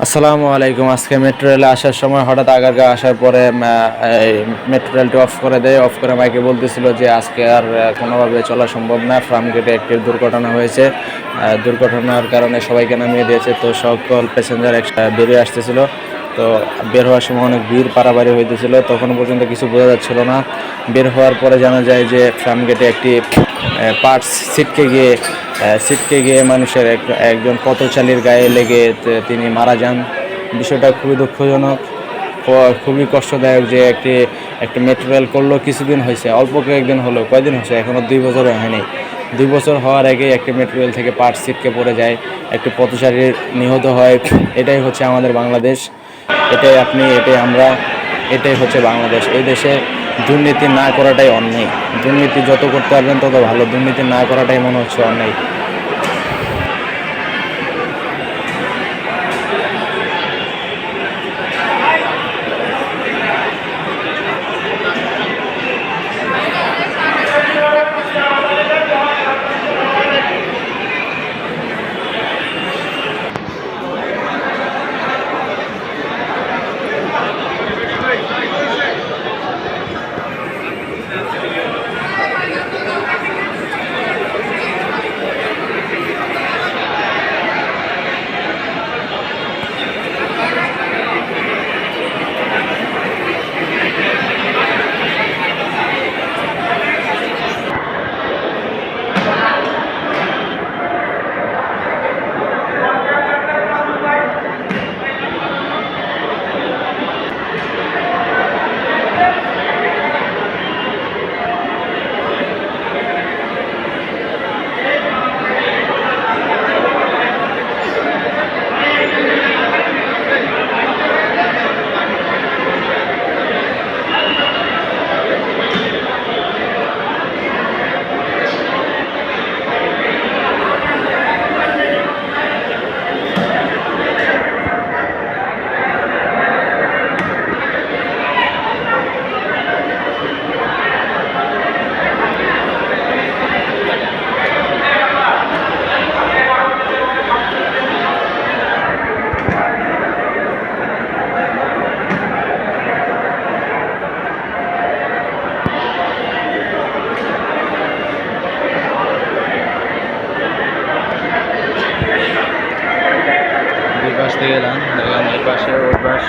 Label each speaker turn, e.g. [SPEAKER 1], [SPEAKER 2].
[SPEAKER 1] আসসালামু আলাইকুম। আজকে মেট্রো রেলে আসার সময় হঠাৎ আগারগাঁও আসার পরে মেট্রো রেলটি অফ করে দেয়। অফ করে মাইকে বলতেছিল যে আজকে আর কোনোভাবে চলা সম্ভব না, ফার্মগেটে একটি দুর্ঘটনা হয়েছে। দুর্ঘটনার কারণে সবাইকে নামিয়ে দিয়েছে। তো সকল প্যাসেঞ্জার বেরিয়ে আসতেছিল। তো বের হওয়ার সময় অনেক ভিড় পারাবাড়ি হইতেছিল, তখন পর্যন্ত কিছু বোঝা যাচ্ছিল না। বের হওয়ার পরে জানা যায় যে ফার্মগেটে একটি পার্টস ছিটকে গিয়ে মানুষের একজন পথচারীর গায়ে লেগে তিনি মারা যান। বিষয়টা খুবই দুঃখজনক, খুবই কষ্টদায়ক যে একটি মেট্রো রেল করলো কিছুদিন হয়েছে, অল্প কয়েকদিন হলো, কয়দিন হয়েছে, এখনও 2 বছর হয়নি। 2 বছর হওয়ার আগেই একটি মেট্রো রেল থেকে পার্টস ছিটকে পড়ে যায়, একটি পথচারীর নিহত হয়। এটাই হচ্ছে আমাদের বাংলাদেশ, এটাই আমরা, এটাই হচ্ছে বাংলাদেশ। এই দেশে দুর্নীতি না করাটাই অন্যায়। দুর্নীতি যত করতে পারবেন তত ভালো, দুর্নীতি না করাটাই মনে হচ্ছে অন্যায়। দুই পাশ থেকে এলাম, দেখেন এই পাশে ওই পাশ।